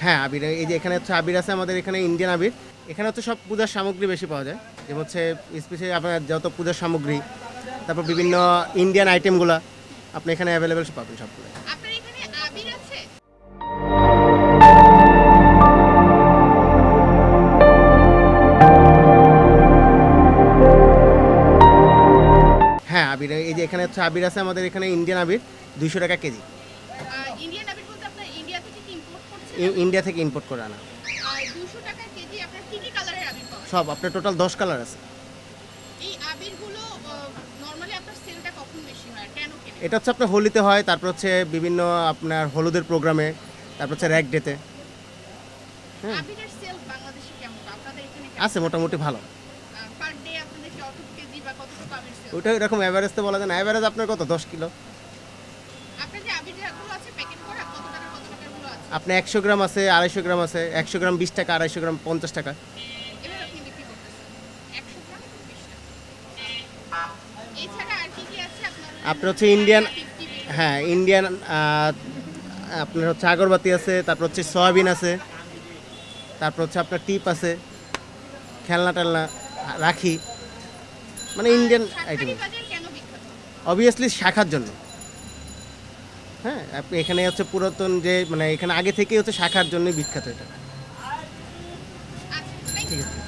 হ্যাঁ, আবির এই যে এখানে হচ্ছে আবির আছে আমাদের এখানে ইন্ডিয়ান আবির। এখানে হচ্ছে সব পূজার সামগ্রী বেশি পাওয়া যায়। যেমন হচ্ছে স্পেশালি আপনার যত পূজার সামগ্রী, তারপর বিভিন্ন ইন্ডিয়ান আইটেমগুলা আপনি এখানে অ্যাভেলেবেল পাবেন সবগুলো। আপনার এখানে আবির আছে? হ্যাঁ, আবির এই যে এখানে হচ্ছে আবির আছে আমাদের এখানে ইন্ডিয়ান আবির 200 টাকা কেজি। ইন্ডিয়ান আবির বলতে আপনার ইন্ডিয়া থেকে কি ইম্পোর্ট করছেন? ইন্ডিয়া থেকে ইম্পোর্ট করে আনা। 200 টাকা কেজি আপনার কি কি কালারের আবির পাওয়া যায়? সব আপনার টোটাল 10 কালার আছে। এই আবিরগুলো নরমালি আপনার সেলটা কখন বেশি হয় আর কেন কেনেন? এটা হচ্ছে আপনার হোলিতে হয়, তারপর হচ্ছে বিভিন্ন আপনার হলুদের প্রোগ্রামে, তারপর হচ্ছে র্যাক ডেতে। হ্যাঁ, আবিরের সেল বাংলাদেশে কেমন? আপনাদের এখানে আছে মোটামুটি ভালো। পার ডে আপনাদের কত কেজি বা কতটুকু আবির সেল? ওইটা এরকম অ্যাভারেজ তো বলা যায় না। অ্যাভারেজ আপনার কত 10 কিলো। আপনার যে আবিরগুলো আছে প্যাকেট করা কত টাকার গুলো আছে? আপনার 100 গ্রাম আছে, 250 গ্রাম আছে। 100 গ্রাম 20 টাকা, 250 গ্রাম 50 টাকা। এভাবে আপনি বিক্রি করতেছেন 100 গ্রাম 20 টাকা। এছাড়া আর কি কি আছে আপনার? আপনার হচ্ছে ইন্ডিয়ান, হ্যাঁ ইন্ডিয়ান আপনার হচ্ছে আগরবাতি আছে, তারপর হচ্ছে সয়াবিন আছে, তারপর হচ্ছে আপনার টিপ আছে, খেলনা টেলনা, রাখি, মানে ইন্ডিয়ান আইটেম। বাজার কেন বিখ্যাত? অবভিয়াসলি শাখার জন্য। হ্যাঁ, আপনি এখানে হচ্ছে পুরাতন যে মানে এখানে আগে থেকেই হচ্ছে শাখার জন্যই বিখ্যাত এটা। আচ্ছা, ঠিক আছে।